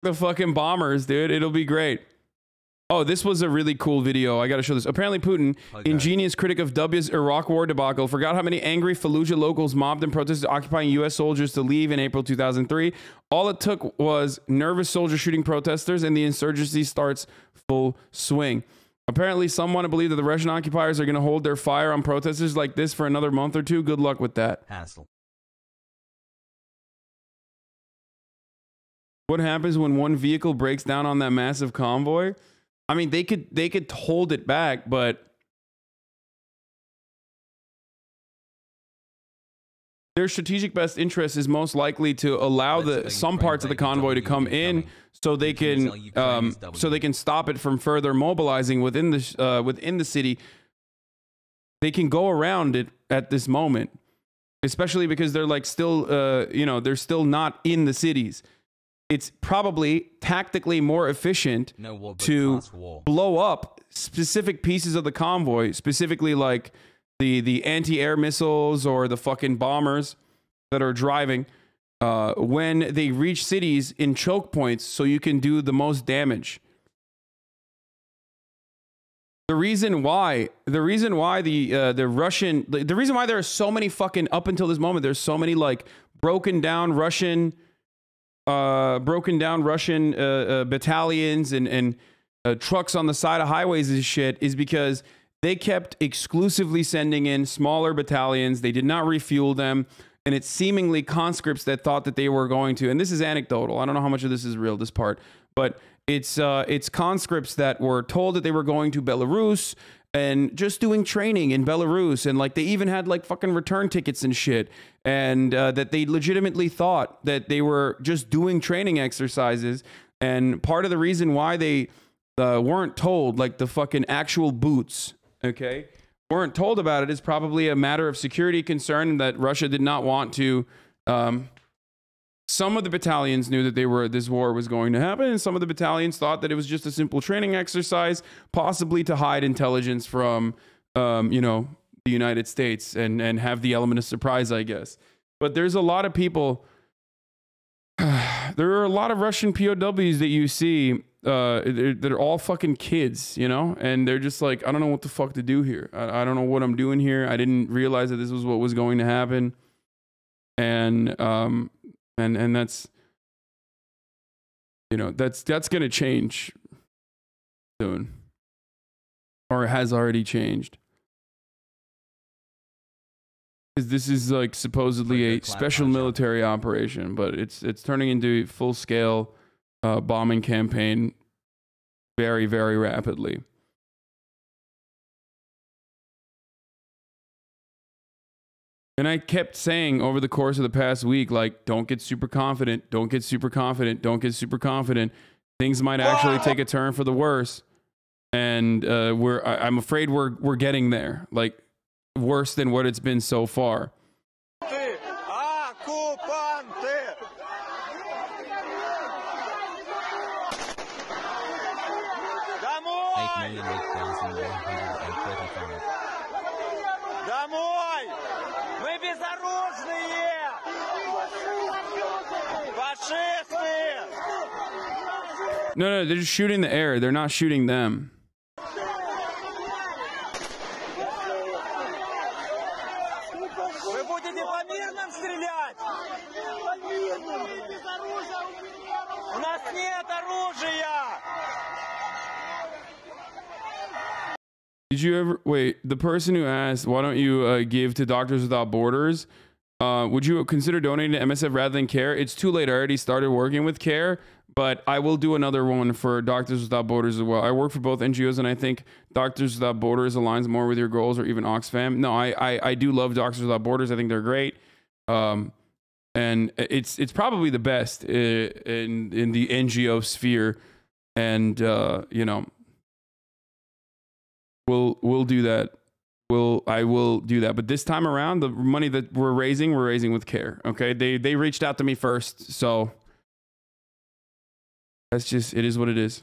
the fucking bombers, dude. It'll be great. Oh, this was a really cool video. I got to show this. Apparently, Putin, ingenious critic of W's Iraq war debacle, forgot how many angry Fallujah locals mobbed and protested occupying U.S. soldiers to leave in April 2003. All it took was nervous soldiers shooting protesters, and the insurgency starts full swing. Apparently, some want to believe that the Russian occupiers are going to hold their fire on protesters like this for another month or two. Good luck with that. Hassle. What happens when one vehicle breaks down on that massive convoy? I mean, they could hold it back, but their strategic best interest is most likely to allow some parts of the convoy to come in, so they can stop it from further mobilizing within the city. They can go around it at this moment, especially because they're like still they're still not in the cities. It's probably tactically more efficient to blow up specific pieces of the convoy, specifically like the anti-air missiles or the fucking bombers that are driving when they reach cities in choke points, so you can do the most damage. The reason why the reason why there are so many fucking, up until this moment, there's so many like broken down Russian battalions and trucks on the side of highways and shit, is because they kept exclusively sending in smaller battalions. They did not refuel them, and it's seemingly conscripts that thought that they were going to, and this is anecdotal, I don't know how much of this is real, this part, but it's conscripts that were told that they were going to Belarus and just doing training in Belarus, and like they even had like fucking return tickets and shit, and that they legitimately thought that they were just doing training exercises. And part of the reason why they weren't told, like the fucking actual boots, okay, weren't told about it, is probably a matter of security concern, that Russia did not want to. Some of the battalions knew that this war was going to happen, and some of the battalions thought that it was just a simple training exercise, possibly to hide intelligence from, the United States and have the element of surprise, I guess. But there's a lot of people. There are a lot of Russian POWs that you see that are all fucking kids, and they're just like, I don't know what the fuck to do here. I don't know what I'm doing here. I didn't realize that this was what was going to happen, and that's, that's going to change soon, or it has already changed. Because this is like supposedly a special military operation, but it's turning into a full-scale bombing campaign very, very rapidly. And I kept saying over the course of the past week, like, don't get super confident, don't get super confident, don't get super confident. Things might actually take a turn for the worse. And I'm afraid we're getting there, like worse than what it's been so far. No, they're just shooting the air. They're not shooting them. Did you ever wait? The person who asked, why don't you give to Doctors Without Borders? Would you consider donating to MSF rather than CARE? It's too late. I already started working with CARE, but I will do another one for Doctors Without Borders as well. I work for both NGOs, and I think Doctors Without Borders aligns more with your goals, or even Oxfam. No, I do love Doctors Without Borders. I think they're great. And it's probably the best in the NGO sphere. And, we'll do that. I will do that. But this time around, the money that we're raising with CARE. Okay. They reached out to me first. So that's just, it is what it is.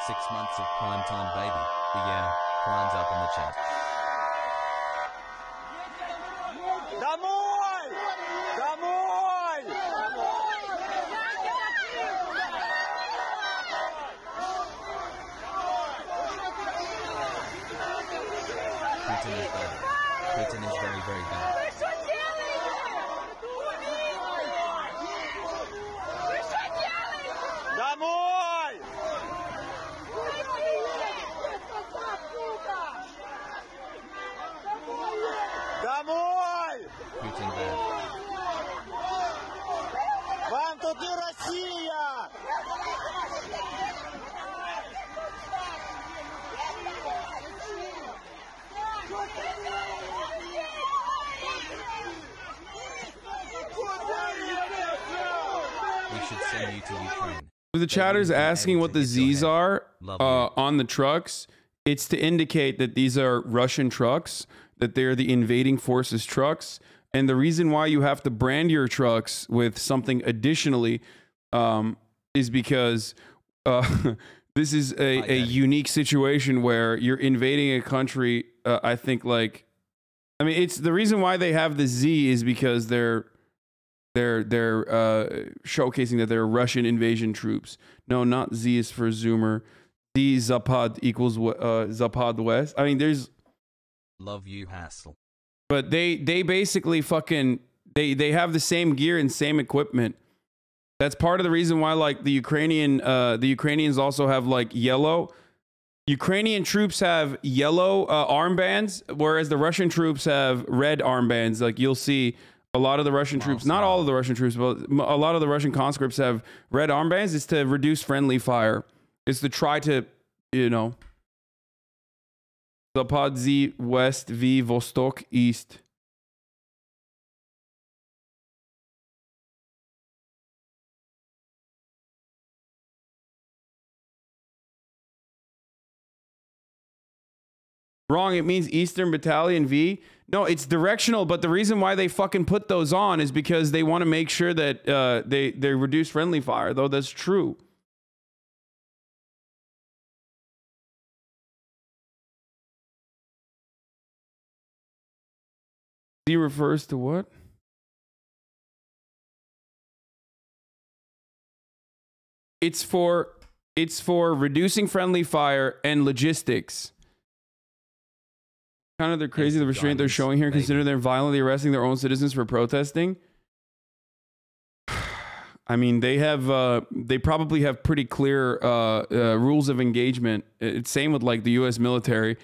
6 months of prime time, baby. Yeah, climbs up in the chat. Домой! Домой! Putin is bad. Putin is very, very bad. Домой! Домой! Putin bad. Вам тут не Россия! We should send you to Ukraine. The chatter's asking what the Z's are on the trucks. It's to indicate that these are Russian trucks, that they're the invading forces trucks. And the reason why you have to brand your trucks with something additionally is because this is a unique situation where you're invading a country. I think it's the reason why they have the Z is because they're showcasing that they're Russian invasion troops. No, not Z is for Zoomer. Z Zapad equals Zapad West. I mean, there's love you, Hassel. But they basically fucking they have the same gear and same equipment. That's part of the reason why like the Ukrainians also have like yellow. Ukrainian troops have yellow armbands, whereas the Russian troops have red armbands. Like you'll see a lot of the Russian troops, not all of the Russian troops, but a lot of the Russian conscripts have red armbands. It's to reduce friendly fire. It's to try to, Zapad Z West V Vostok East. Wrong, it means Eastern Battalion V. No, it's directional, but the reason why they fucking put those on is because they want to make sure that they reduce friendly fire, though that's true. Z refers to what? It's for reducing friendly fire and logistics. Kind of they're crazy the restraint they're showing here. Consider they're violently arresting their own citizens for protesting. I mean, they probably have pretty clear rules of engagement. It's same with like the U.S. military.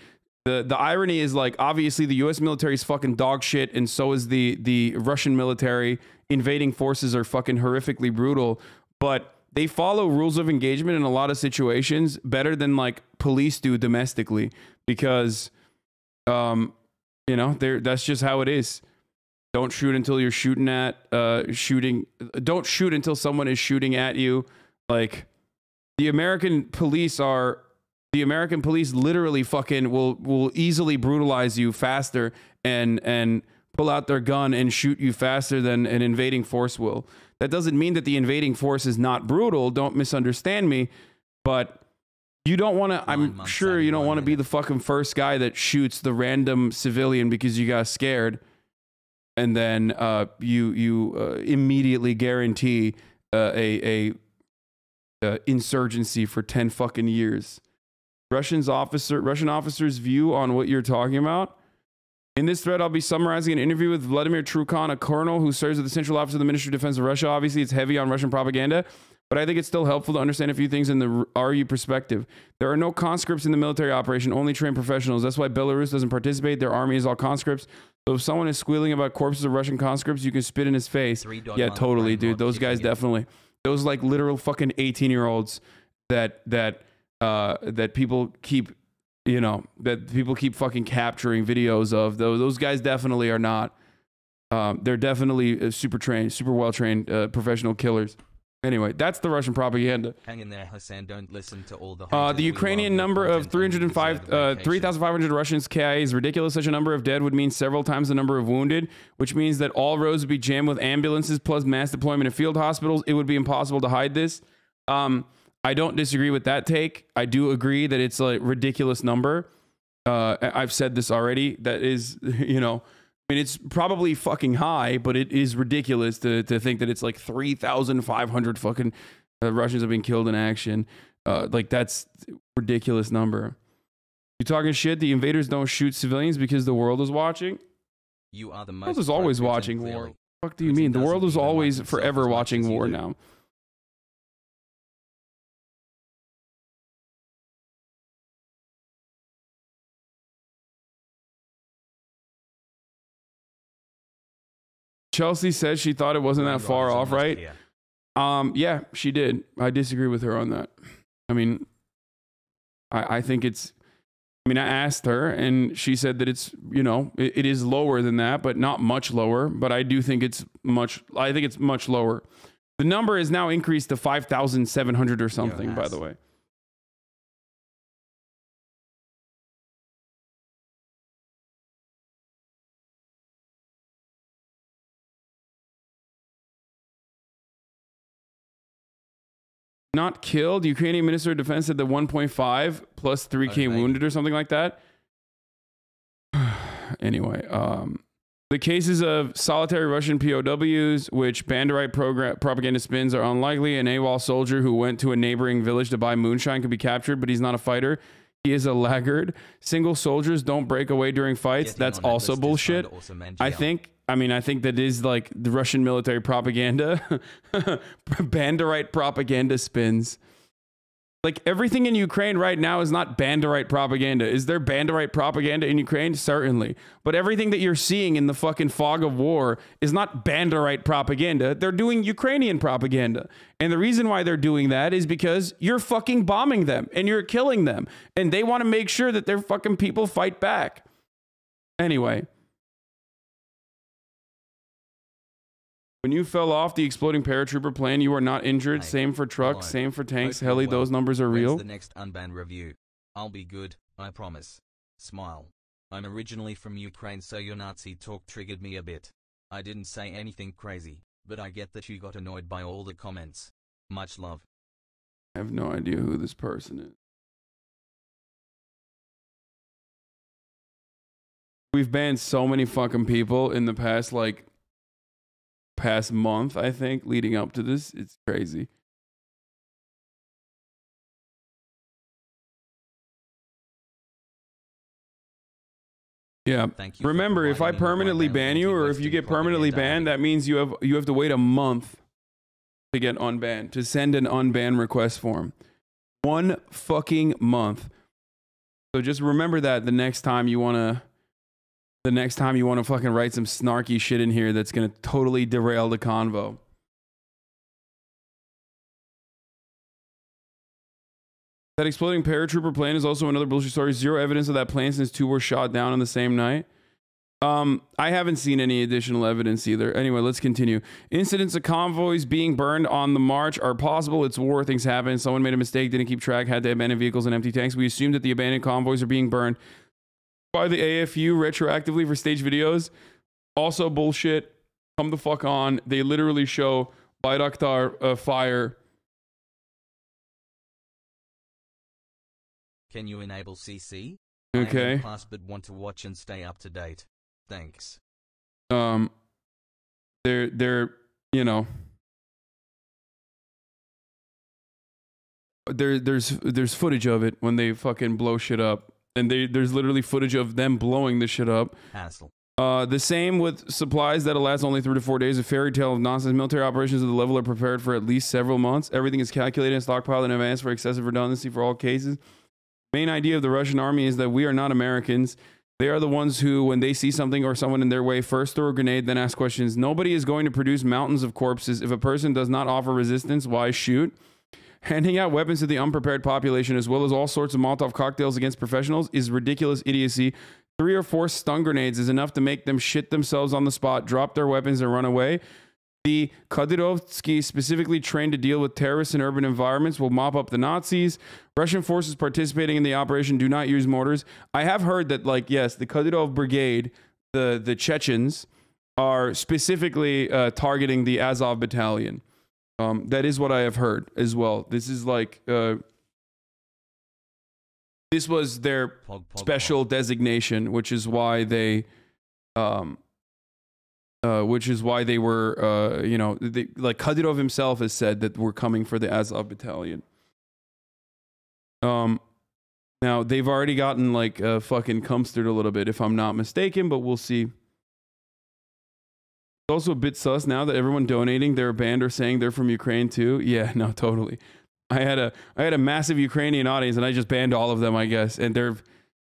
The irony is like obviously the U.S. military is fucking dog shit, and so is the Russian military. Invading forces are fucking horrifically brutal, but they follow rules of engagement in a lot of situations better than like police do domestically because. That's just how it is. Don't shoot until you're shooting at don't shoot until someone is shooting at you. Like the American police literally fucking will easily brutalize you faster and pull out their gun and shoot you faster than an invading force will. That doesn't mean that the invading force is not brutal. Don't misunderstand me, but you don't want to, I'm sure you don't want to be the fucking first guy that shoots the random civilian because you got scared. And then you immediately guarantee a insurgency for 10 fucking years. Russian officer's view on what you're talking about. In this thread, I'll be summarizing an interview with Vladimir Trukhan, a colonel who serves as the Central Office of the Ministry of Defense of Russia. Obviously, it's heavy on Russian propaganda, but I think it's still helpful to understand a few things in the RU perspective. There are no conscripts in the military operation, only trained professionals. That's why Belarus doesn't participate. Their army is all conscripts. So if someone is squealing about corpses of Russian conscripts, you can spit in his face. Yeah, totally, dude. Those guys definitely. Those like literal fucking 18-year-olds that people keep, that people keep fucking capturing videos of. Those guys definitely are not. They're definitely super trained, super well-trained professional killers. Anyway, that's the Russian propaganda. Hang in there, Hasan. Don't listen to all the the Ukrainian number of 3,500 Russians KIA is ridiculous. Such a number of dead would mean several times the number of wounded, which means that all roads would be jammed with ambulances plus mass deployment of field hospitals. It would be impossible to hide this. I I don't disagree with that take. I do agree that it's a ridiculous number. I've said this already. That is, you know, I mean, it's probably fucking high, but it is ridiculous to think that it's like 3,500 fucking Russians have been killed in action. Like, that's a ridiculous number. You talking shit? The invaders don't shoot civilians because the world is watching? You are the The most world is always pro-Putin, watching clearly. war. What the fuck do you mean? The world is doesn't even always like himself forever as much watching as you war do. now. Chelsea said she thought it wasn't that far off, right? Yeah, she did. I disagree with her on that. I mean, I think it's, I mean, I asked her and she said that it's, you know, it is lower than that, but not much lower. But I do think it's much lower. The number is now increased to 5,700 or something, by the way. Not killed. Ukrainian Minister of Defense said that 1.5 plus 3K wounded or something like that. Anyway, the cases of solitary Russian POWs, which Banderite propaganda spins are unlikely. An AWOL soldier who went to a neighboring village to buy moonshine could be captured, but he's not a fighter. He is a laggard. Single soldiers don't break away during fights. That's also bullshit. I think that is like the Russian military propaganda. Banderite propaganda spins. Like, everything in Ukraine right now is not Banderite propaganda. Is there Banderite propaganda in Ukraine? Certainly. But everything that you're seeing in the fucking fog of war is not Banderite propaganda. They're doing Ukrainian propaganda. And the reason why they're doing that is because you're fucking bombing them and you're killing them. And they want to make sure that their fucking people fight back. Anyway. When you fell off the exploding paratrooper plane, you are not injured. Hey, same for trucks, hello. same for tanks. Hope Heli, you're well. those numbers are When's real. the next unbanned review? I'll be good, I promise. Smile. I'm originally from Ukraine, so your Nazi talk triggered me a bit. I didn't say anything crazy, but I get that you got annoyed by all the comments. Much love. I have no idea who this person is. We've banned so many fucking people in the past, past month, I think, leading up to this. It's crazy. Yeah. Thank you. Remember, if I permanently ban you, or if you get permanently banned, that means you have to wait a month to get unbanned, to send an unban request form. 1 fucking month. So just remember that the next time you want to fucking write some snarky shit in here that's going to totally derail the convo. That exploding paratrooper plane is also another bullshit story. Zero evidence of that plane since 2 were shot down on the same night. I haven't seen any additional evidence either. Anyway, let's continue. Incidents of convoys being burned on the march are possible. It's war. Things happen. Someone made a mistake, didn't keep track, had to abandon vehicles and empty tanks. We assume that the abandoned convoys are being burned by the AFU retroactively for stage videos. Also bullshit. Come the fuck on. They literally show Bayraktar fire. Can you enable CC? Okay. I am in class but want to watch and stay up to date. Thanks. They're you know, there's footage of it when they fucking blow shit up. And there's literally footage of them blowing the shit up. Hassle. The same with supplies that'll last only 3 to 4 days. A fairy tale of nonsense. Military operations at the level are prepared for at least several months. Everything is calculated and stockpiled in advance for excessive redundancy for all cases. Main idea of the Russian army is that we are not Americans. They are the ones who, when they see something or someone in their way, first throw a grenade, then ask questions. Nobody is going to produce mountains of corpses. If a person does not offer resistance, why shoot? Handing out weapons to the unprepared population, as well as all sorts of Molotov cocktails against professionals, is ridiculous idiocy. 3 or 4 stun grenades is enough to make them shit themselves on the spot, drop their weapons, and run away. The Kadyrovsky, specifically trained to deal with terrorists in urban environments, will mop up the Nazis. Russian forces participating in the operation do not use mortars. I have heard that, yes, the Kadyrov Brigade, the Chechens, are specifically targeting the Azov Battalion. That is what I have heard as well. This is like this was their special designation, which is why they were, you know, like Kadyrov himself has said that we're coming for the Azov battalion. Now they've already gotten like fucking cumstered a little bit, if I'm not mistaken, but we'll see. It's also a bit sus now that everyone donating their band are saying they're from Ukraine too. Yeah, no, totally. I had a massive Ukrainian audience and I just banned all of them, I guess, and they're